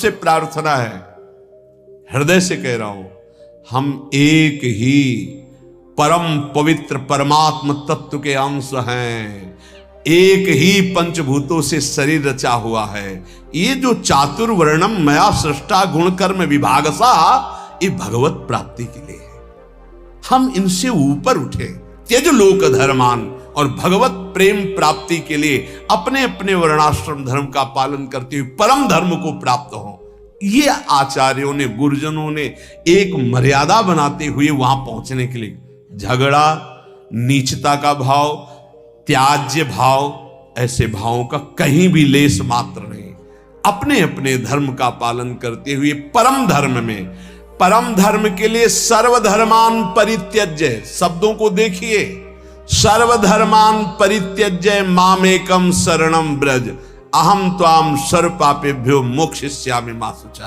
सबसे प्रार्थना है, हृदय से कह रहा हूं, हम एक ही परम पवित्र परमात्म तत्व के अंश हैं। एक ही पंचभूतों से शरीर रचा हुआ है। ये जो चातुर्वर्णम मया सृष्टा गुण कर्म विभागसा, ये भगवत प्राप्ति के लिए है। हम इनसे ऊपर उठे, त्यज लोक धर्मान, और भगवत प्रेम प्राप्ति के लिए अपने अपने वर्णाश्रम धर्म का पालन करते हुए परम धर्म को प्राप्त हो। ये आचार्यों ने, गुरुजनों ने एक मर्यादा बनाते हुए वहां पहुंचने के लिए, झगड़ा, नीचता का भाव, त्याज्य भाव, ऐसे भावों का कहीं भी लेस मात्र नहीं। अपने अपने धर्म का पालन करते हुए परम धर्म में, परम धर्म के लिए सर्वधर्मान परित्यज्य, शब्दों को देखिए, सर्वधर्मान परित्यज्य मामेकम शरणम ब्रज अहम त्वाम सर्व पापेभ्यो मोक्षयिष्यामि मा शुचा।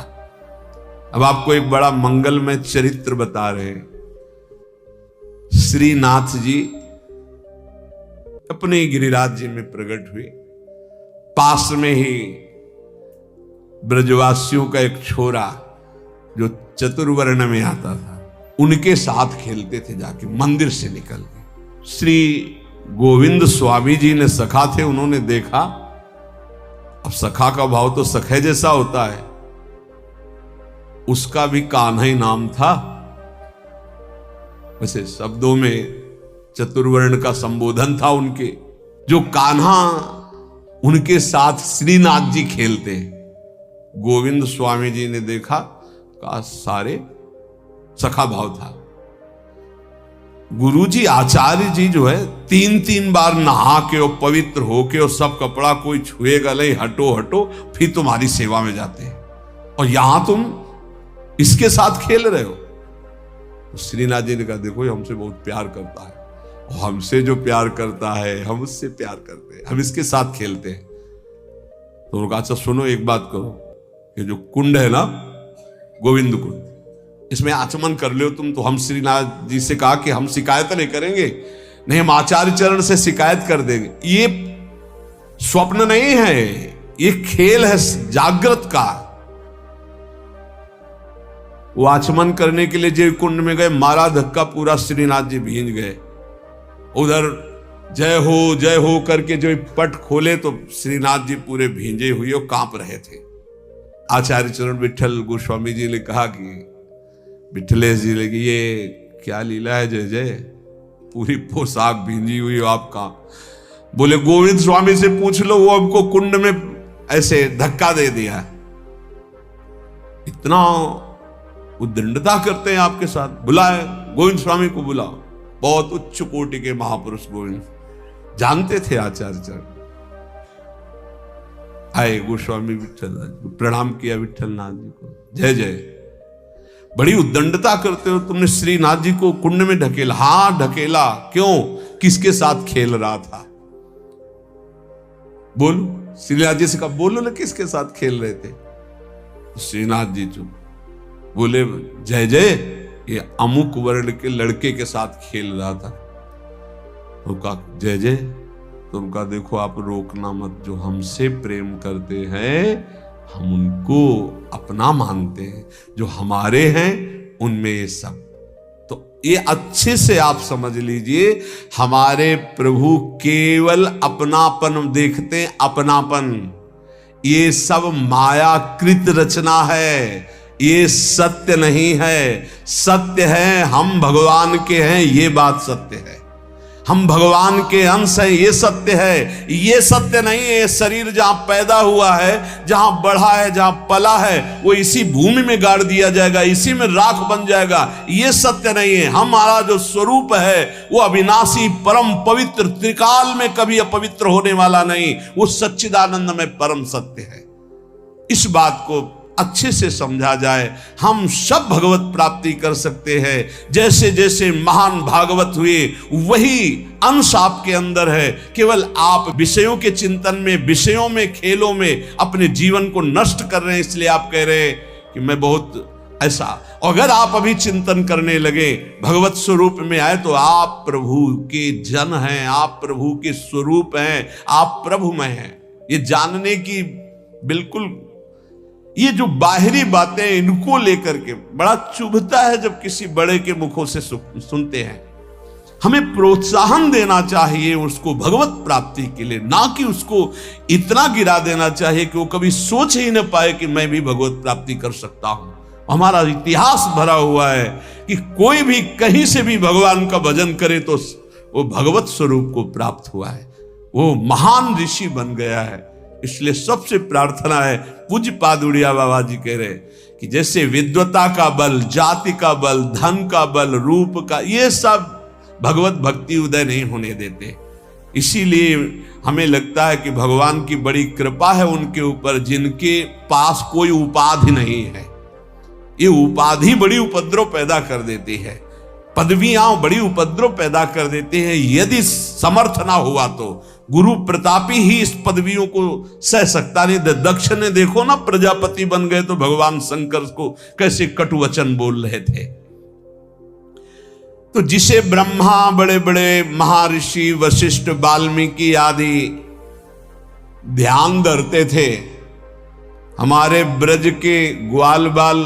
अब आपको एक बड़ा मंगलमय चरित्र बता रहे हैं। श्रीनाथ जी अपने गिरिराज जी में प्रकट हुए। पास में ही ब्रजवासियों का एक छोरा जो चतुर्वर्ण में आता था, उनके साथ खेलते थे जाके मंदिर से निकल के। श्री गोविंद स्वामी जी ने, सखा थे, उन्होंने देखा। अब सखा का भाव तो सखे जैसा होता है, उसका भी कान्हा ही नाम था। वैसे शब्दों में चतुर्वर्ण का संबोधन था उनके। जो कान्हा उनके साथ श्रीनाथ जी खेलते, गोविंद स्वामी जी ने देखा, कहा सारे सखा भाव था। गुरुजी आचार्य जी जो है 3-3 बार नहा के और पवित्र होके और सब कपड़ा कोई छुएगा नहीं, हटो हटो, फिर तुम्हारी सेवा में जाते हैं, और यहां तुम इसके साथ खेल रहे हो। तो श्रीनाथ जी ने कहा देखो ये हमसे बहुत प्यार करता है, और हमसे जो प्यार करता है हम उससे प्यार करते हैं, हम इसके साथ खेलते हैं। तो उन्होंने कहा अच्छा सुनो, एक बात करो, ये जो कुंड है ना, गोविंद कुंड, इसमें आचमन कर लो तुम। तो हम श्रीनाथ जी से कहा कि हम शिकायत नहीं करेंगे, नहीं हम आचार्य चरण से शिकायत कर देंगे। ये स्वप्न नहीं है, ये खेल है जागृत का। वो आचमन करने के लिए जो कुंड में गए, मारा धक्का, पूरा श्रीनाथ जी भींज गए। उधर जय हो करके जो पट खोले तो श्रीनाथ जी पूरे भींजे हुए और कांप रहे थे। आचार्य चरण विठल गोस्वामी जी ने कहा कि विठलेश जी लगी ये क्या लीला है जय जय, पूरी पोशाक भींजी हुई हो आपका। बोले गोविंद स्वामी से पूछ लो, वो हमको कुंड में ऐसे धक्का दे दिया। इतना उद्दंडता करते हैं आपके साथ, बुलाए गोविंद स्वामी को, बुलाओ। बहुत उच्च कोटि के महापुरुष गोविंद जानते थे आचार्य चरण। आए गोस्वामी विठल, प्रणाम किया विठल नाथ जी को, जय जय। बड़ी उद्दंडता करते हो तुमने श्रीनाथ जी को कुंड में ढकेला। हाँ ढकेला, क्यों, किसके साथ खेल रहा था? बोलो, श्रीनाथ जी से कहा बोलो ना किसके साथ खेल रहे थे? श्रीनाथ जी चुप, बोले जय जय ये अमुक वर्ण के लड़के के साथ खेल रहा था। तो कहा जय जय, तो उनका देखो आप रोकना मत, जो हमसे प्रेम करते हैं हम उनको अपना मानते हैं, जो हमारे हैं उनमें ये सब। तो ये अच्छे से आप समझ लीजिए, हमारे प्रभु केवल अपनापन देखते हैं, अपनापन। ये सब मायाकृत रचना है, ये सत्य नहीं है। सत्य है हम भगवान के हैं, ये बात सत्य है। हम भगवान के अंश हैं, ये सत्य है। ये सत्य नहीं है ये शरीर जहां पैदा हुआ है, जहां बढ़ा है, जहां पला है, वो इसी भूमि में गाड़ दिया जाएगा, इसी में राख बन जाएगा। ये सत्य नहीं है। हमारा जो स्वरूप है वो अविनाशी, परम पवित्र, त्रिकाल में कभी अपवित्र होने वाला नहीं, वो सच्चिदानंद में परम सत्य है। इस बात को अच्छे से समझा जाए, हम सब भगवत प्राप्ति कर सकते हैं। जैसे जैसे महान भागवत हुए वही अंश आपके अंदर है। केवल आप विषयों के चिंतन में, विषयों में, खेलों में अपने जीवन को नष्ट कर रहे हैं, इसलिए आप कह रहे हैं कि मैं बहुत ऐसा। अगर आप अभी चिंतन करने लगे, भगवत स्वरूप में आए, तो आप प्रभु के जन हैं, आप प्रभु के स्वरूप हैं, आप प्रभुमय हैं। ये जानने की बिल्कुल ये जो बाहरी बातें इनको लेकर के बड़ा चुभता है जब किसी बड़े के मुखों से सुनते हैं। हमें प्रोत्साहन देना चाहिए उसको भगवत प्राप्ति के लिए, ना कि उसको इतना गिरा देना चाहिए कि वो कभी सोच ही न पाए कि मैं भी भगवत प्राप्ति कर सकता हूं। हमारा इतिहास भरा हुआ है कि कोई भी कहीं से भी भगवान का भजन करे तो वो भगवत स्वरूप को प्राप्त हुआ है, वो महान ऋषि बन गया है। इसलिए सबसे प्रार्थना है, पूज्य पादुड़िया बाबा जी कह रहे कि जैसे विद्वता का बल, जाति का बल, धन का बल, रूप का, ये सब भगवत भक्ति उदय नहीं होने देते। इसीलिए हमें लगता है कि भगवान की बड़ी कृपा है उनके ऊपर जिनके पास कोई उपाधि नहीं है। ये उपाधि बड़ी उपद्रव पैदा कर देती है, पदवियां बड़ी उपद्रव पैदा कर देते हैं। यदि समर्थ ना हुआ तो गुरु प्रतापी ही इस पदवियों को सह सकता नहीं। दक्ष ने देखो ना, प्रजापति बन गए तो भगवान शंकर को कैसे कटु वचन बोल रहे थे। तो जिसे ब्रह्मा, बड़े बड़े महर्षि वशिष्ठ, वाल्मीकि आदि ध्यान धरते थे, हमारे ब्रज के ग्वाल बाल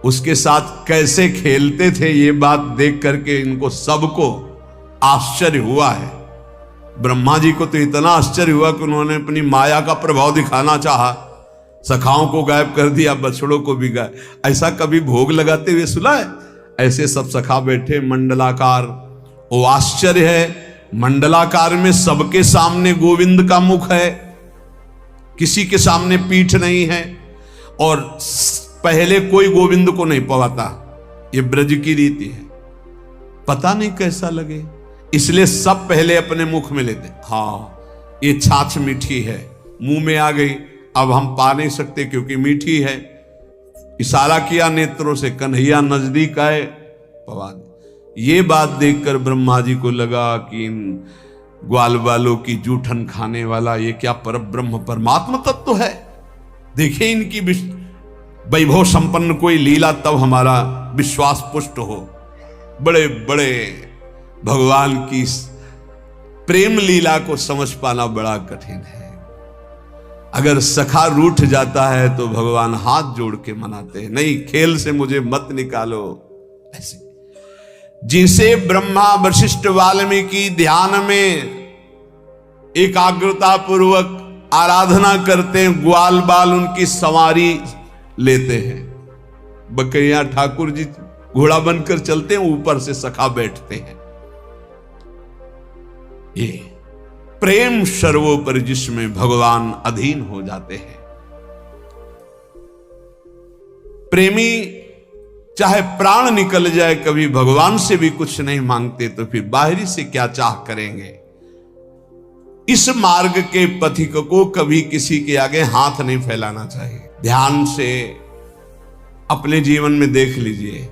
उसके साथ कैसे खेलते थे, ये बात देख करके इनको सबको आश्चर्य हुआ है। ब्रह्मा जी को तो इतना आश्चर्य हुआ कि उन्होंने अपनी माया का प्रभाव दिखाना चाहा, सखाओं को गायब कर दिया, बछड़ों को भी गायब। ऐसा कभी भोग लगाते हुए सुना है? ऐसे सब सखा बैठे मंडलाकार। वो आश्चर्य है, मंडलाकार में सबके सामने गोविंद का मुख है, किसी के सामने पीठ नहीं है, और पहले कोई गोविंद को नहीं पवाता। ये ब्रज की रीति है, पता नहीं कैसा लगे, इसलिए सब पहले अपने मुख में लेते। हाँ, ये छाछ मीठी है, मुंह में आ गई, अब हम पा नहीं सकते क्योंकि मीठी है। इशारा किया नेत्रों से, कन्हैया नजदीक आए, पवा दे। ये बात देखकर ब्रह्मा जी को लगा कि इन ग्वाल बालों की जूठन खाने वाला ये क्या परब्रह्म परमात्मा तत्व है। देखिए इनकी वैभव संपन्न कोई लीला, तब हमारा विश्वास पुष्ट हो। बड़े बड़े भगवान की प्रेम लीला को समझ पाना बड़ा कठिन है। अगर सखा रूठ जाता है तो भगवान हाथ जोड़ के मनाते हैं, नहीं खेल से मुझे मत निकालो। ऐसे जिसे ब्रह्मा, वशिष्ठ, वाल्मीकि ध्यान में एकाग्रता पूर्वक आराधना करते हैं, ग्वाल बाल उनकी सवारी लेते हैं। बकैया ठाकुर जी घोड़ा बनकर चलते हैं, ऊपर से सखा बैठते हैं। ये प्रेम सर्वोपरि जिसमें भगवान अधीन हो जाते हैं। प्रेमी चाहे प्राण निकल जाए, कभी भगवान से भी कुछ नहीं मांगते, तो फिर बाहरी से क्या चाह करेंगे। इस मार्ग के पथिक को कभी किसी के आगे हाथ नहीं फैलाना चाहिए। ध्यान से अपने जीवन में देख लीजिए,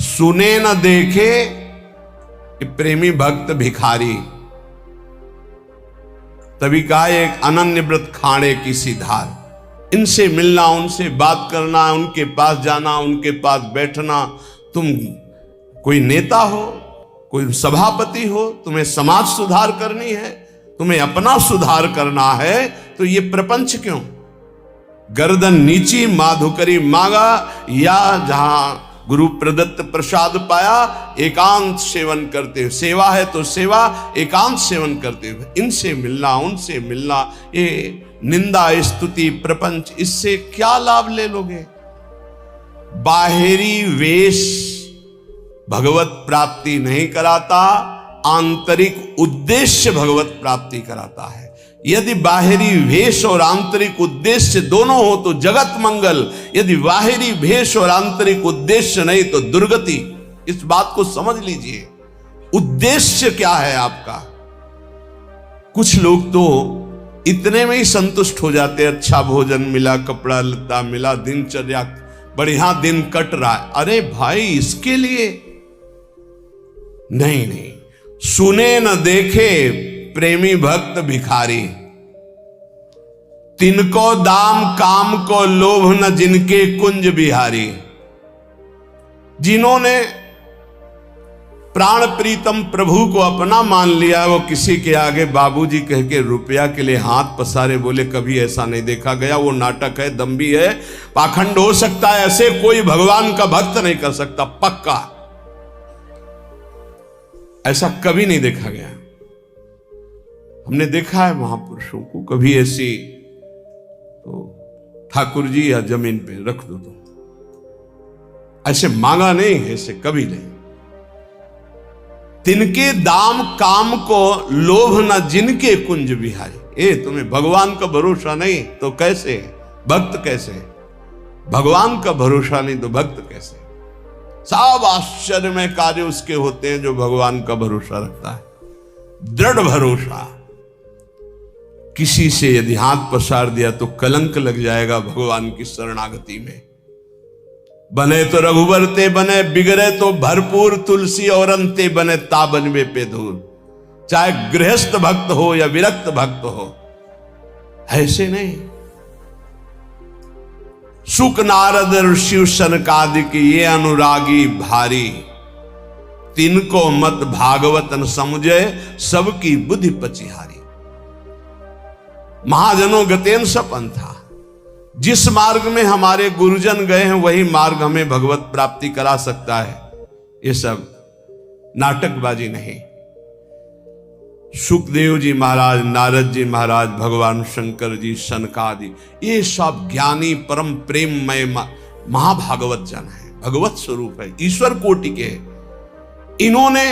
सुने न देखे कि प्रेमी भक्त भिखारी। तभी कहा एक अनन्य व्रत खाणे की सी धार। इनसे मिलना, उनसे बात करना, उनके पास जाना, उनके पास बैठना। तुम कोई नेता हो, कोई सभापति हो, तुम्हें समाज सुधार करनी है, तुम्हें अपना सुधार करना है, तो ये प्रपंच क्यों? गर्दन नीची माधुकरी मांगा, या जहां गुरु प्रदत्त प्रसाद पाया एकांत सेवन करते हुए। सेवा है तो सेवा, एकांत सेवन करते हुए। इनसे मिलना, उनसे मिलना, ये निंदा, स्तुति, प्रपंच, इससे क्या लाभ ले लोगे? बाहरी वेश भगवत प्राप्ति नहीं कराता, आंतरिक उद्देश्य भगवत प्राप्ति कराता है। यदि बाहरी वेश और आंतरिक उद्देश्य दोनों हो तो जगत मंगल, यदि बाहरी वेश और आंतरिक उद्देश्य नहीं तो दुर्गति। इस बात को समझ लीजिए, उद्देश्य क्या है आपका। कुछ लोग तो इतने में ही संतुष्ट हो जाते, अच्छा भोजन मिला, कपड़ा लत्ता मिला, दिनचर्या बढ़िया दिन कट रहा है। अरे भाई, इसके लिए नहीं, नहीं, सुने न देखे प्रेमी भक्त भिखारी। तिनको दाम काम को लोभ न जिनके कुंज बिहारी। जिन्होंने प्राण प्रीतम प्रभु को अपना मान लिया। वो किसी के आगे बाबूजी कह के रुपया के लिए हाथ पसारे, बोले कभी ऐसा नहीं देखा गया, वो नाटक है, दम्भी है, पाखंड हो सकता है, ऐसे कोई भगवान का भक्त नहीं कर सकता, पक्का ऐसा कभी नहीं देखा गया। हमने देखा है महापुरुषों को, कभी ऐसी तो ठाकुर जी या जमीन पे रख दो तो ऐसे मांगा नहीं है, ऐसे कभी नहीं। तिनके दाम काम को लोभ न जिनके कुंज बिहारी। ए तुम्हें भगवान का भरोसा नहीं तो कैसे भक्त, कैसे भगवान का भरोसा नहीं तो भक्त कैसे। सब आश्चर्यमय कार्य उसके होते हैं जो भगवान का भरोसा रखता है, दृढ़ भरोसा। किसी से यदि हाथ पसार दिया तो कलंक लग जाएगा भगवान की शरणागति में। बने तो रघुवर ते बने, बिगड़े तो भरपूर तुलसी और अंते बने, ताबन में पे दूर। चाहे गृहस्थ भक्त हो या विरक्त भक्त हो, ऐसे नहीं। सुख नारद ऋषि सनकादिक ये अनुरागी भारी, तिनको मत भागवत न समझे, सबकी बुद्धि पचिहारी। महाजनों गतेन सपंथा, जिस मार्ग में हमारे गुरुजन गए हैं वही मार्ग हमें भगवत प्राप्ति करा सकता है। ये सब नाटकबाजी नहीं। सुखदेव जी महाराज, नारद जी महाराज, भगवान शंकर जी, सनकादि, ये सब ज्ञानी परम प्रेममय महाभागवत जन है, भगवत स्वरूप है, ईश्वर कोटि के। इन्होंने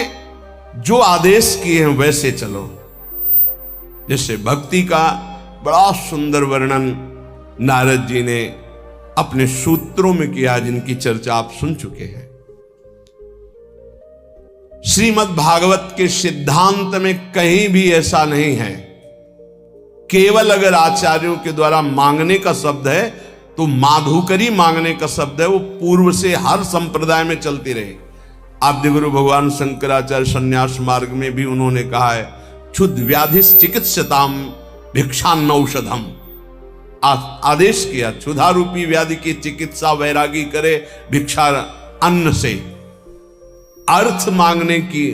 जो आदेश किए हैं वैसे चलो। जैसे भक्ति का बड़ा सुंदर वर्णन नारद जी ने अपने सूत्रों में किया, जिनकी चर्चा आप सुन चुके हैं। श्रीमद् भागवत के सिद्धांत में कहीं भी ऐसा नहीं है। केवल अगर आचार्यों के द्वारा मांगने का शब्द है तो माधुकरी मांगने का शब्द है, वो पूर्व से हर संप्रदाय में चलती रही। आद्य गुरु भगवान शंकराचार्य संन्यास मार्ग में भी उन्होंने कहा है, क्षुद्ध व्याधि चिकित्सताम भिक्षान्न औषधम। आदेश किया, क्षुधा रूपी व्याधि की चिकित्सा वैरागी करे भिक्षा अन्न से। अर्थ मांगने की,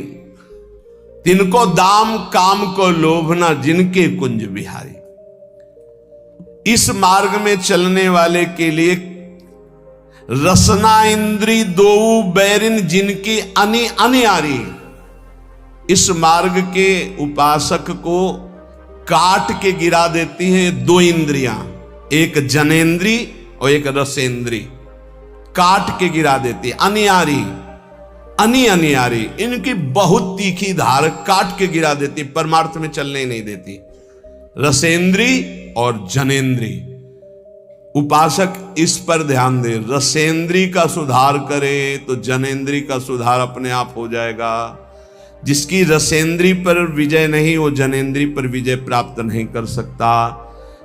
तिनको दाम काम को लोभना जिनके कुंज बिहारी। इस मार्ग में चलने वाले के लिए रसना इंद्री दो बैरिन जिनकी अनि अनियारी। इस मार्ग के उपासक को काट के गिरा देती हैं दो इंद्रियां, एक जनेन्द्री और एक रसेंद्री, काट के गिरा देती है। अनियारी, अनियारी, इनकी बहुत तीखी धार काट के गिरा देती, परमार्थ में चलने नहीं देती। रसेंद्री और जनेन्द्री, उपासक इस पर ध्यान दे। रसेंद्री का सुधार करे तो जनेन्द्री का सुधार अपने आप हो जाएगा। जिसकी रसेंद्री पर विजय नहीं, वो जनेन्द्री पर विजय प्राप्त नहीं कर सकता।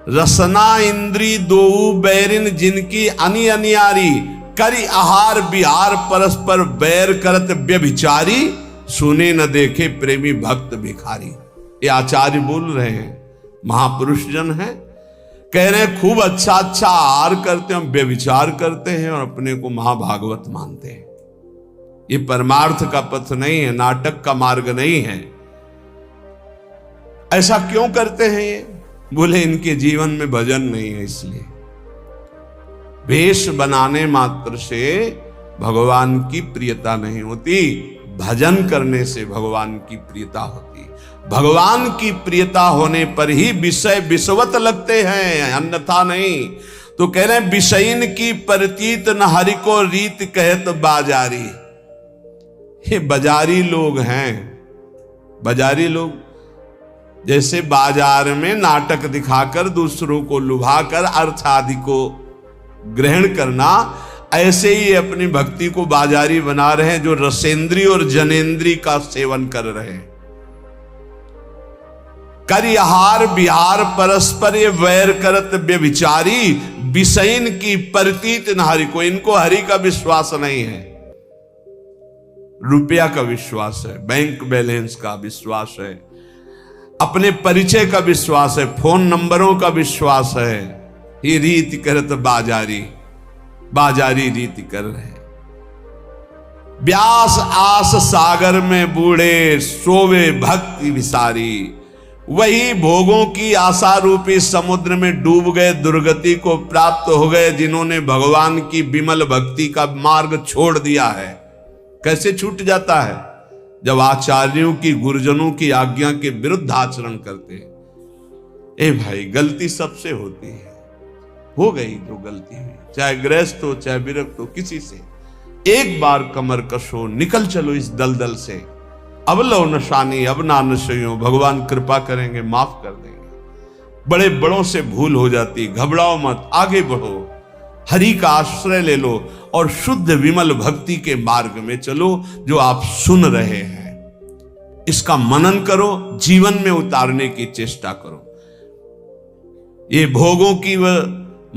रसना इंद्री दो बैरिन जिनकी अनि अनियारी, करी आहार बिहार परस्पर बैर करत व्यभिचारी, सुने न देखे प्रेमी भक्त भिखारी। ये आचार्य बोल रहे हैं, महापुरुष जन हैं, कह रहे हैं खूब अच्छा अच्छा आहार करते हैं, व्यभिचार करते हैं और अपने को महाभागवत मानते हैं। ये परमार्थ का पथ नहीं है, नाटक का मार्ग नहीं है। ऐसा क्यों करते हैं ये? बोले इनके जीवन में भजन नहीं है, इसलिए। वेश बनाने मात्र से भगवान की प्रियता नहीं होती, भजन करने से भगवान की प्रियता होती। भगवान की प्रियता होने पर ही विषय विषवत लगते हैं, अन्यथा नहीं। तो कह रहे हैं विषयीन की प्रतीत न हरि को रीत कहत बाजारी। ये बाजारी लोग हैं। बाजारी लोग जैसे बाजार में नाटक दिखाकर दूसरों को लुभाकर अर्थ आदि को ग्रहण करना, ऐसे ही अपनी भक्ति को बाजारी बना रहे हैं, जो रसेंद्री और जनेन्द्री का सेवन कर रहे हैं। करिहार बिहार परस्पर ये वैर करत व्यभिचारी, विषयन की प्रतीत न हरि को। इनको हरि का विश्वास नहीं है, रुपया का विश्वास है, बैंक बैलेंस का विश्वास है, अपने परिचय का विश्वास है, फोन नंबरों का विश्वास है। ये रीति करत बाजारी, बाजारी रीति कर रहे हैं। व्यास आस सागर में बूढ़े, सोवे भक्ति विसारी। वही भोगों की आशा रूपी समुद्र में डूब गए, दुर्गति को प्राप्त हो गए, जिन्होंने भगवान की विमल भक्ति का मार्ग छोड़ दिया है। कैसे छूट जाता है? जब आचार्यों की, गुरुजनों की आज्ञा के विरुद्ध आचरण करते हैं। ए भाई, गलती सबसे होती है, हो गई जो गलती हुई, चाहे गृहस्थ हो चाहे विरक्त हो, किसी से एक बार कमर कसो, निकल चलो इस दलदल से। अब लो नशानी, अब ना नशो, भगवान कृपा करेंगे, माफ कर देंगे। बड़े बड़ों से भूल हो जाती, घबराओ मत, आगे बढ़ो, हरि का आश्रय ले लो और शुद्ध विमल भक्ति के मार्ग में चलो। जो आप सुन रहे हैं इसका मनन करो, जीवन में उतारने की चेष्टा करो। ये भोगों की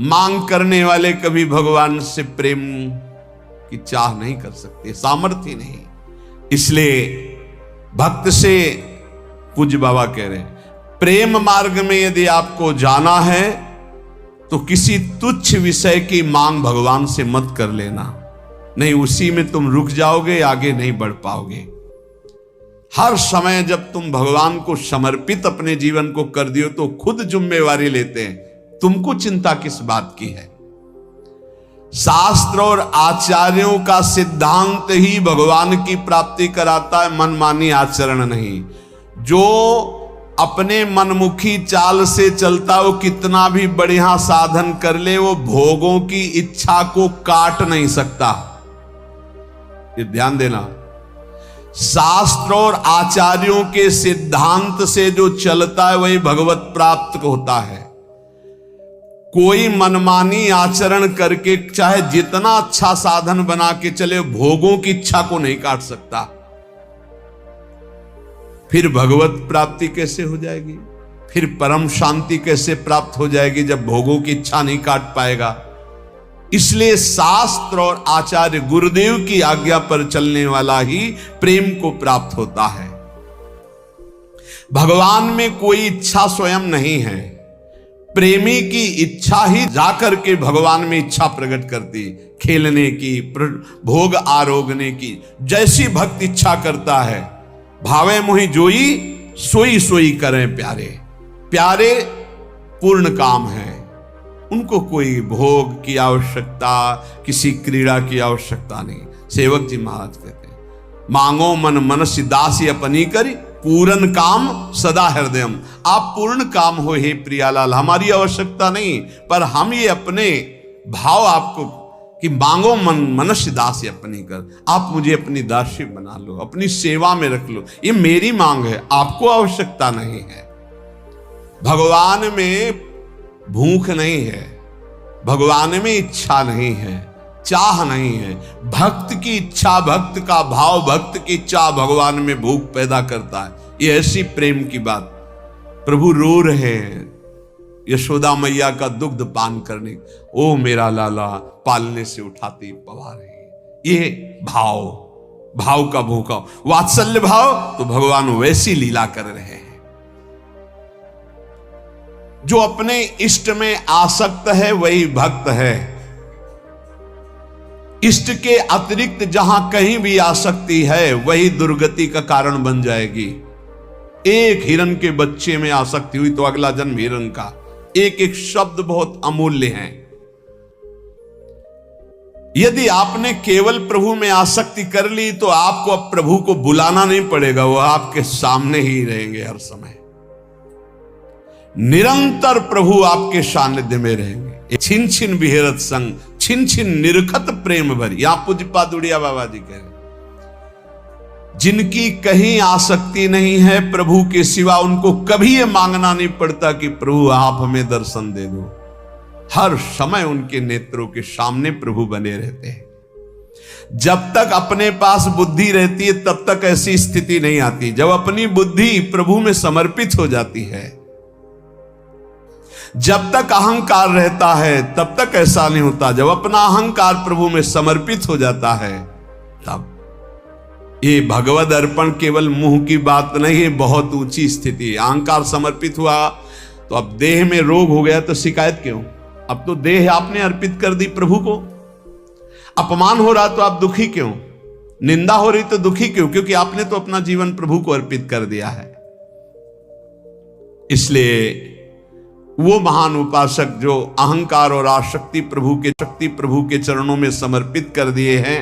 मांग करने वाले कभी भगवान से प्रेम की चाह नहीं कर सकते, सामर्थ्य नहीं। इसलिए भक्त से, पूज्य बाबा कह रहे हैं, प्रेम मार्ग में यदि आपको जाना है तो किसी तुच्छ विषय की मांग भगवान से मत कर लेना, नहीं उसी में तुम रुक जाओगे, आगे नहीं बढ़ पाओगे। हर समय जब तुम भगवान को समर्पित अपने जीवन को कर दियो तो खुद जिम्मेवारी लेते हैं, तुमको चिंता किस बात की है। शास्त्र और आचार्यों का सिद्धांत ही भगवान की प्राप्ति कराता है, मनमानी आचरण नहीं। जो अपने मनमुखी चाल से चलता, वो कितना भी बढ़िया साधन कर ले, वो भोगों की इच्छा को काट नहीं सकता। ये ध्यान देना। शास्त्र और आचार्यों के सिद्धांत से जो चलता है वही भगवत प्राप्त होता है। कोई मनमानी आचरण करके चाहे जितना अच्छा साधन बना के चले, भोगों की इच्छा को नहीं काट सकता। फिर भगवत प्राप्ति कैसे हो जाएगी? फिर परम शांति कैसे प्राप्त हो जाएगी जब भोगों की इच्छा नहीं काट पाएगा? इसलिए शास्त्र और आचार्य गुरुदेव की आज्ञा पर चलने वाला ही प्रेम को प्राप्त होता है। भगवान में कोई इच्छा स्वयं नहीं है, प्रेमी की इच्छा ही जाकर के भगवान में इच्छा प्रकट करती, खेलने की, भोग आरोगने की। जैसी भक्त इच्छा करता है, भावे मोहि जोई सोई सोई करें प्यारे। प्यारे पूर्ण काम है, उनको कोई भोग की आवश्यकता, किसी क्रीड़ा की आवश्यकता नहीं। सेवक जी महाराज कहते हैं, मांगो मन मनसि दासी अपनी करी, पूर्ण काम सदा हृदयम। आप पूर्ण काम हो हे प्रियालाल, हमारी आवश्यकता नहीं, पर हम ये अपने भाव आपको कि मांगो मन मनुष्य दासी अपनी कर, आप मुझे अपनी दासी बना लो, अपनी सेवा में रख लो, ये मेरी मांग है, आपको आवश्यकता नहीं है। भगवान में भूख नहीं है, भगवान में इच्छा नहीं है, चाह नहीं है। भक्त की इच्छा, भक्त का भाव, भक्त की चाह भगवान में भूख पैदा करता है। ये ऐसी प्रेम की बात। प्रभु रो रहे हैं यशोदा मैया का दुग्ध पान करने, ओ मेरा लाला पालने से उठाती पवा रही। ये भाव, भाव का भूखा, वात्सल्य भाव, तो भगवान वैसी लीला कर रहे हैं। जो अपने इष्ट में आसक्त है वही भक्त है। इष्ट के अतिरिक्त जहां कहीं भी आसक्ति है वही दुर्गति का कारण बन जाएगी। एक हिरण के बच्चे में आसक्ति हुई तो अगला जन्म हिरण का। एक एक शब्द बहुत अमूल्य है। यदि आपने केवल प्रभु में आसक्ति कर ली तो आपको अब प्रभु को बुलाना नहीं पड़ेगा, वो आपके सामने ही रहेंगे हर समय। निरंतर प्रभु आपके सानिध्य में रहेंगे। छिन छिन बिहरत संग, छिन छिन निरखत प्रेम भरी। यहां पूज्यपाद उड़िया बाबा जी कह रहे, जिनकी कहीं आसक्ति नहीं है प्रभु के सिवा, उनको कभी यह मांगना नहीं पड़ता कि प्रभु आप हमें दर्शन दे दो। हर समय उनके नेत्रों के सामने प्रभु बने रहते हैं। जब तक अपने पास बुद्धि रहती है तब तक ऐसी स्थिति नहीं आती। जब अपनी बुद्धि प्रभु में समर्पित हो जाती है, जब तक अहंकार रहता है तब तक ऐसा नहीं होता। जब अपना अहंकार प्रभु में समर्पित हो जाता है तब ये भगवद अर्पण केवल मुंह की बात नहीं है, बहुत ऊंची स्थिति है। अहंकार समर्पित हुआ तो अब देह में रोग हो गया तो शिकायत क्यों? अब तो देह आपने अर्पित कर दी प्रभु को। अपमान हो रहा तो आप दुखी क्यों? निंदा हो रही तो दुखी क्यों? क्योंकि आपने तो अपना जीवन प्रभु को अर्पित कर दिया है। इसलिए वो महान उपासक जो अहंकार और आसक्ति प्रभु के चरणों में समर्पित कर दिए हैं,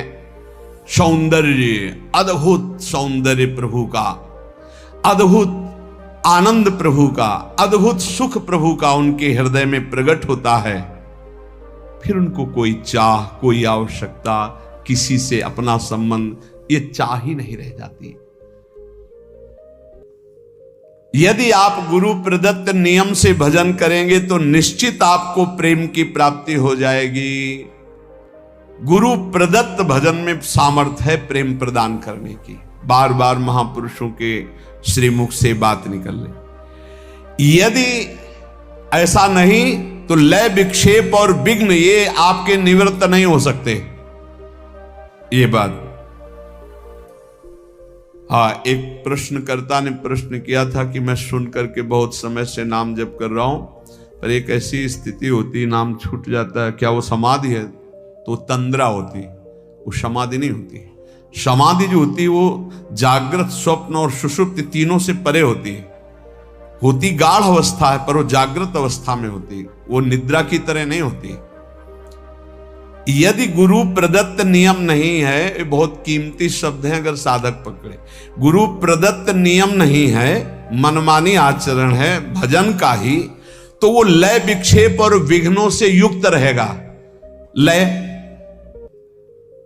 सौंदर्य, अद्भुत सौंदर्य प्रभु का, अद्भुत आनंद प्रभु का, अद्भुत सुख प्रभु का उनके हृदय में प्रकट होता है, फिर उनको कोई चाह, कोई आवश्यकता, किसी से अपना संबंध, ये चाह ही नहीं रह जाती। यदि आप गुरु प्रदत्त नियम से भजन करेंगे तो निश्चित आपको प्रेम की प्राप्ति हो जाएगी। गुरु प्रदत्त भजन में सामर्थ्य है प्रेम प्रदान करने की। बार बार महापुरुषों के श्रीमुख से बात निकल रही। यदि ऐसा नहीं तो लय, विक्षेप और विघ्न ये आपके निवृत्त नहीं हो सकते। ये बात, हाँ, एक प्रश्नकर्ता ने प्रश्न किया था कि मैं सुन करके बहुत समय से नाम जप कर रहा हूं, पर एक ऐसी स्थिति होती, नाम छूट जाता है, क्या वो समाधि है? तो तंद्रा होती, वो समाधि नहीं होती। समाधि जो होती वो जागृत, स्वप्न और सुषुप्ति तीनों से परे होती है। होती गाढ़ अवस्था है, पर वो जागृत अवस्था में होती, वो निद्रा की तरह नहीं होती। यदि गुरु प्रदत्त नियम नहीं है, ये बहुत कीमती शब्द है, अगर साधक पकड़े, गुरु प्रदत्त नियम नहीं है, मनमानी आचरण है भजन का ही, तो वो लय, विक्षेप और विघ्नों से युक्त रहेगा। लय,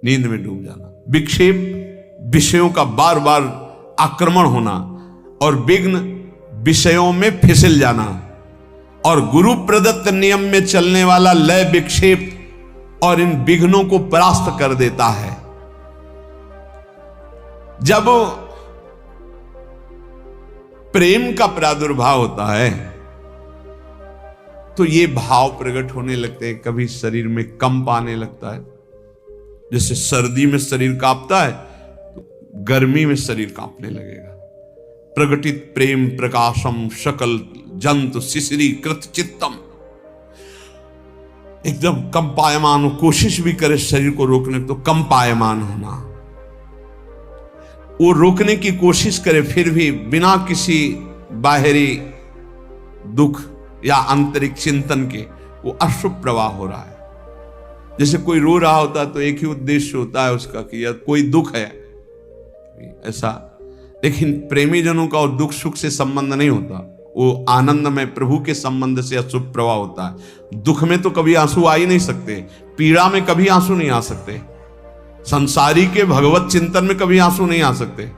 नींद में डूब जाना, विक्षेप, विषयों का बार बार आक्रमण होना, और विघ्न, विषयों में फिसल जाना। और गुरु प्रदत्त नियम में चलने वाला लय, विक्षेप और इन विघ्नों को परास्त कर देता है। जब प्रेम का प्रादुर्भाव होता है तो ये भाव प्रकट होने लगते हैं। कभी शरीर में कंप आने लगता है, जैसे सर्दी में शरीर कांपता है तो गर्मी में शरीर कांपने लगेगा। प्रकटित प्रेम प्रकाशम सकल जंतु शिशिरी कृत चित्तम, एकदम कंपायमान हो, कोशिश भी करे शरीर को रोकने तो कंपायमान होना, वो रोकने की कोशिश करे फिर भी बिना किसी बाहरी दुख या आंतरिक चिंतन के वो अशुभ प्रवाह हो रहा है। जैसे कोई रो रहा होता है तो एक ही उद्देश्य होता है उसका कि यार कोई दुख है ऐसा, लेकिन प्रेमी जनों का और दुख सुख से संबंध नहीं होता, वो आनंद में प्रभु के संबंध से अशुभ प्रवाह होता है। दुख में तो कभी आंसू आ ही नहीं सकते, पीड़ा में कभी आंसू नहीं आ सकते, संसारी के भगवत चिंतन में कभी आंसू नहीं आ सकते,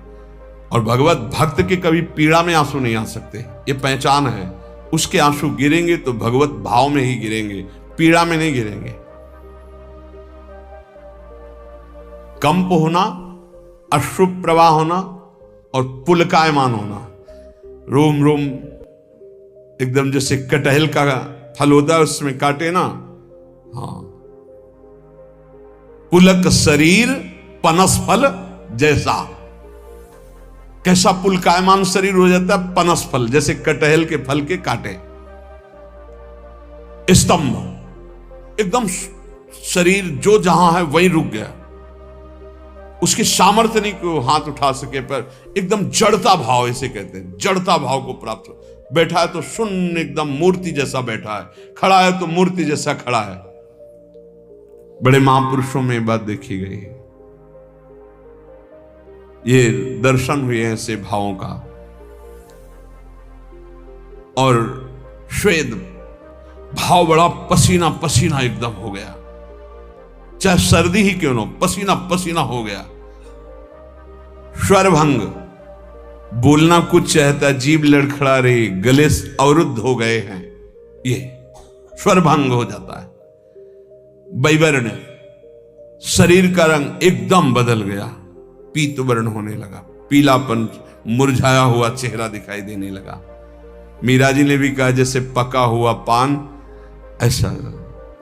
और भगवत भक्त के कभी पीड़ा में आंसू नहीं आ सकते। ये पहचान है, उसके आंसू गिरेंगे तो भगवत भाव में ही गिरेंगे, पीड़ा में नहीं गिरेंगे। कंप होना, अशुभ प्रवाह होना और पुलकायमान होना, रोम रोम एकदम जैसे कटहल का फल होता है उसमें काटे ना, हाँ, पुलक शरीर पनस फल जैसा, कैसा पुलकायमान शरीर हो जाता है, पनस फल जैसे कटहल के फल के काटे, स्तंभ, एकदम शरीर जो जहां है वहीं रुक गया, उसकी सामर्थ्य नहीं कि वो हाथ उठा सके, पर एकदम जड़ता भाव, इसे कहते हैं जड़ता भाव को प्राप्त। बैठा है तो शून्य, एकदम मूर्ति जैसा बैठा है, खड़ा है तो मूर्ति जैसा खड़ा है। बड़े महापुरुषों में बात देखी गई, ये दर्शन हुए ऐसे भावों का। और श्वेत भाव बड़ा पसीना पसीना एकदम हो गया, चाहे सर्दी ही क्यों ना, पसीना पसीना हो गया। स्वरभंग, बोलना कुछ चाहता, जीभ लड़खड़ा रही, गले अवरुद्ध हो गए हैं, ये स्वरभंग हो जाता है। वैवर्ण, शरीर का रंग एकदम बदल गया, पीत वर्ण होने लगा, पीलापन, मुरझाया हुआ चेहरा दिखाई देने लगा। मीरा जी ने भी कहा जैसे पका हुआ पान ऐसा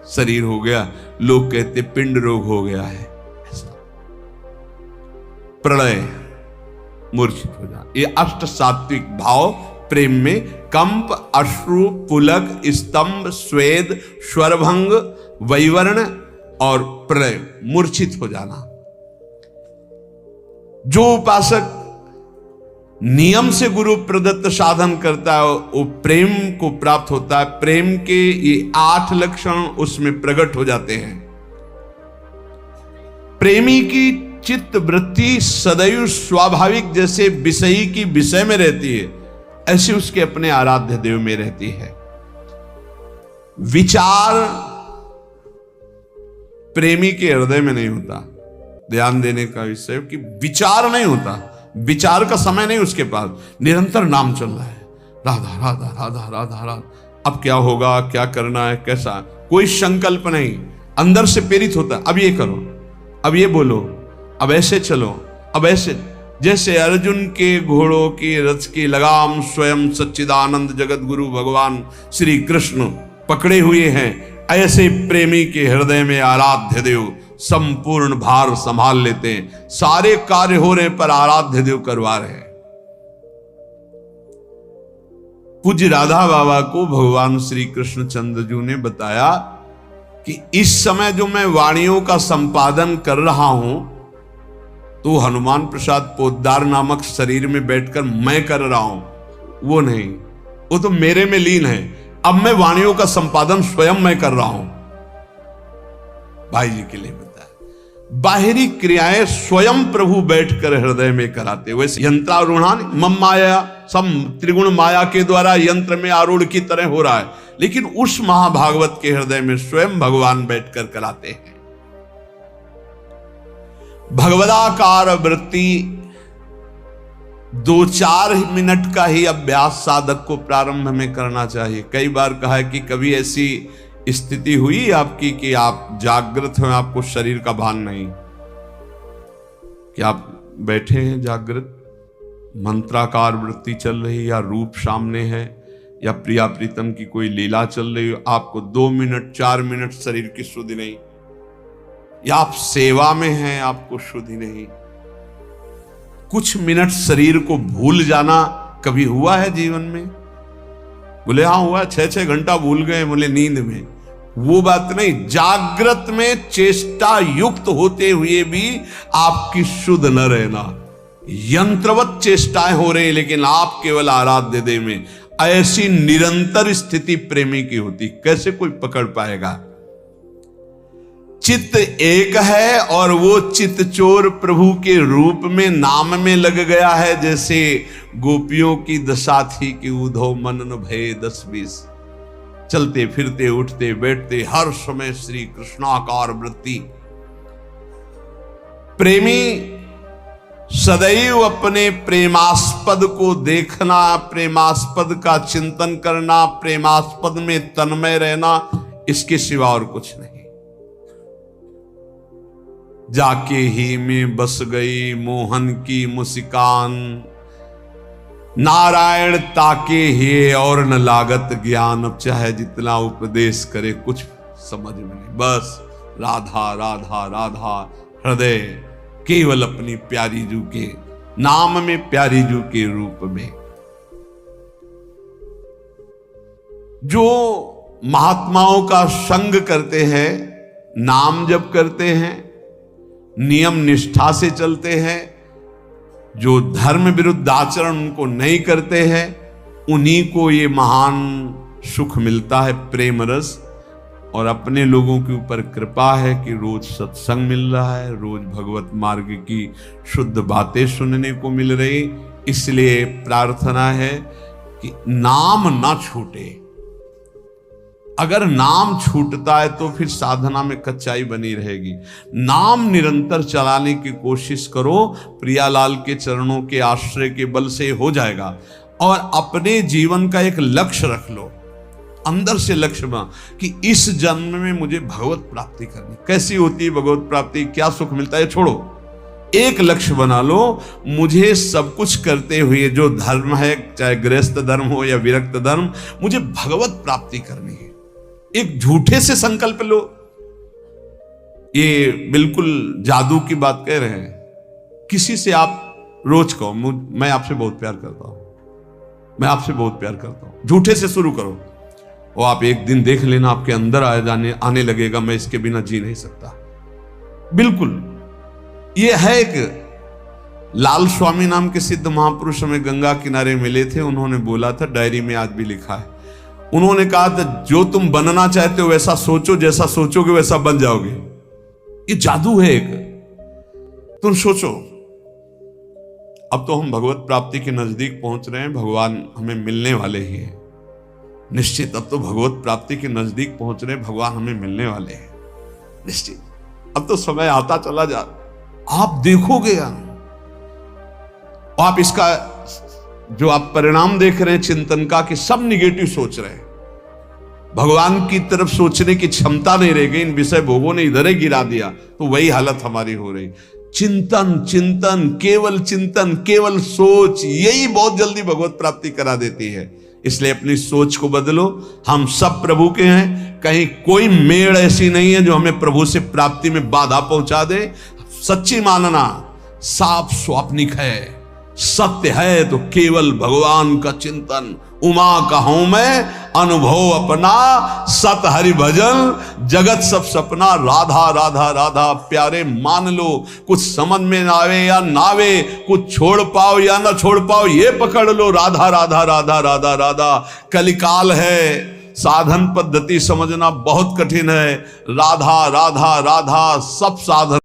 शरीर हो गया। लोग कहते पिंड रोग हो गया है, ऐसा। प्रलय, मूर्छित हो जाना, ये अष्ट सात्विक भाव प्रेम में कंप, अश्रु, पुलक, स्तंभ, स्वेद, स्वरभंग, वैवर्ण और प्रलय, मूर्छित हो जाना, जो उपासक नियम से गुरु प्रदत्त साधन करता है वो प्रेम को प्राप्त होता है। प्रेम के ये 8 लक्षण उसमें प्रकट हो जाते हैं। प्रेमी की चित्त वृत्ति सदैव स्वाभाविक जैसे विषयी की विषय में रहती है, ऐसे उसके अपने आराध्य देव में रहती है। विचार प्रेमी के हृदय में नहीं होता। ध्यान देने का विषय कि विचार नहीं होता, विचार का समय नहीं उसके पास। निरंतर नाम चल रहा है, राधा राधा राधा राधा राधा। अब क्या होगा, क्या करना है, कैसा, कोई संकल्प नहीं, अंदर से प्रेरित होता है। अब ये करो, अब ये बोलो, अब ऐसे चलो, अब ऐसे। जैसे अर्जुन के घोड़ों की रथ की लगाम स्वयं सच्चिदानंद जगत गुरु भगवान श्री कृष्ण पकड़े हुए हैं, ऐसे प्रेमी के हृदय में आराध्य देव संपूर्ण भार संभाल लेते हैं। सारे कार्य हो रहे पर आराध्य देव करवा रहे हैं। पूज्य राधा बाबा को भगवान श्री कृष्ण चंद्र जी ने बताया कि इस समय जो मैं वाणियों का संपादन कर रहा हूं तो हनुमान प्रसाद पोद्दार नामक शरीर में बैठकर मैं कर रहा हूं, वो नहीं, वो तो मेरे में लीन है। अब मैं वाणियों का संपादन स्वयं मैं कर रहा हूं। भाई जी के लिए बताया, बाहरी क्रियाएं स्वयं प्रभु बैठकर हृदय में कराते। वैसे यंत्रारूढ़ान मम माया, सम त्रिगुण माया के द्वारा यंत्र में आरूढ़ की तरह हो रहा है, लेकिन उस महाभागवत के हृदय में स्वयं भगवान बैठकर कराते हैं। भगवदाकार वृत्ति 2-4 मिनट का ही अभ्यास साधक को प्रारंभ में करना चाहिए। कई बार कहा है कि कभी ऐसी स्थिति हुई आपकी कि आप जागृत हैं, आपको शरीर का भान नहीं, कि आप बैठे हैं जागृत, मंत्राकार वृत्ति चल रही, या रूप सामने है, या प्रिया प्रीतम की कोई लीला चल रही हो, आपको 2 मिनट 4 मिनट शरीर की शुद्धि नहीं, या आप सेवा में हैं, आपको शुद्धि नहीं। कुछ मिनट शरीर को भूल जाना कभी हुआ है जीवन में? बोले हाँ हुआ, 6-6 घंटा भूल गए, बोले नींद में। वो बात नहीं, जागृत में चेष्टा युक्त होते हुए भी आपकी शुद्ध न रहना। यंत्रवत चेष्टाएं हो रही लेकिन आप केवल आराध्य देव में, ऐसी निरंतर स्थिति प्रेमी की होती, कैसे कोई पकड़ पाएगा? चित्त एक है और वो चित्त चोर प्रभु के रूप में नाम में लग गया है। जैसे गोपियों की दशा थी कि उधो मन न भय 10-20, चलते फिरते उठते बैठते हर समय श्री कृष्णाकार वृत्ति। प्रेमी सदैव अपने प्रेमास्पद को देखना, प्रेमास्पद का चिंतन करना, प्रेमास्पद में तन्मय रहना, इसके सिवा और कुछ नहीं। जाके ही में बस गई मोहन की मुस्कान, नारायण ताके ही और न लागत ज्ञान। अब चाहे जितना उपदेश करे कुछ समझ में नहीं, बस राधा राधा राधा। हृदय केवल अपनी प्यारी जू के नाम में, प्यारी जू के रूप में। जो महात्माओं का संग करते हैं, नाम जप करते हैं, नियम निष्ठा से चलते हैं, जो धर्म विरुद्ध आचरण उनको नहीं करते हैं, उन्हीं को ये महान सुख मिलता है, प्रेम रस। और अपने लोगों के ऊपर कृपा है कि रोज सत्संग मिल रहा है, रोज भगवत मार्ग की शुद्ध बातें सुनने को मिल रही। इसलिए प्रार्थना है कि नाम ना छूटे। अगर नाम छूटता है तो फिर साधना में कच्चाई बनी रहेगी। नाम निरंतर चलाने की कोशिश करो, प्रियालाल के चरणों के आश्रय के बल से हो जाएगा। और अपने जीवन का एक लक्ष्य रख लो, अंदर से लक्ष्य बना कि इस जन्म में मुझे भगवत प्राप्ति करनी। कैसी होती है भगवत प्राप्ति, क्या सुख मिलता है, छोड़ो। एक लक्ष्य बना लो, मुझे सब कुछ करते हुए जो धर्म है, चाहे गृहस्थ धर्म हो या विरक्त धर्म, मुझे भगवत प्राप्ति करनी है। एक झूठे से संकल्प लो, ये बिल्कुल जादू की बात कह रहे हैं। किसी से आप रोज कहो मैं आपसे बहुत प्यार करता हूं, मैं आपसे बहुत प्यार करता हूं, झूठे से शुरू करो। और आप एक दिन देख लेना आपके अंदर आने लगेगा, मैं इसके बिना जी नहीं सकता। बिल्कुल ये है एक लाल स्वामी नाम के सिद्ध महापुरुष हमें गंगा किनारे मिले थे। उन्होंने बोला था, डायरी में आज भी लिखा है, उन्होंने कहा था जो तुम बनना चाहते हो वैसा सोचो, जैसा सोचोगे वैसा बन जाओगे। ये जादू है एक, तुम सोचो। अब तो हम भगवत प्राप्ति के नजदीक पहुंच रहे हैं, भगवान हमें मिलने वाले ही हैं निश्चित। अब तो भगवत प्राप्ति के नजदीक पहुंच रहे हैं, भगवान हमें मिलने वाले हैं निश्चित। अब तो समय आता चला जा, आप देखोगे आप इसका जो आप परिणाम देख रहे हैं चिंतन का, कि सब निगेटिव सोच रहे हैं, भगवान की तरफ सोचने की क्षमता नहीं रह गई, इन विषय भोगों ने इधर ही गिरा दिया, तो वही हालत हमारी हो रही। चिंतन चिंतन, केवल चिंतन, केवल सोच, यही बहुत जल्दी भगवत प्राप्ति करा देती है। इसलिए अपनी सोच को बदलो। हम सब प्रभु के हैं, कहीं कोई मेड़ ऐसी नहीं है जो हमें प्रभु से प्राप्ति में बाधा पहुंचा दे। सच्ची मानना साफ स्वाप्निक है, सत्य है तो केवल भगवान का चिंतन। उमा का हूं मैं अनुभव अपना, सत हरि भजन जगत सब सपना। राधा राधा राधा प्यारे मान लो, कुछ समझ में ना आवे या ना आवे, कुछ छोड़ पाओ या ना छोड़ पाओ, ये पकड़ लो, राधा राधा राधा राधा राधा। कलिकाल है, साधन पद्धति समझना बहुत कठिन है। राधा राधा राधा सब साधन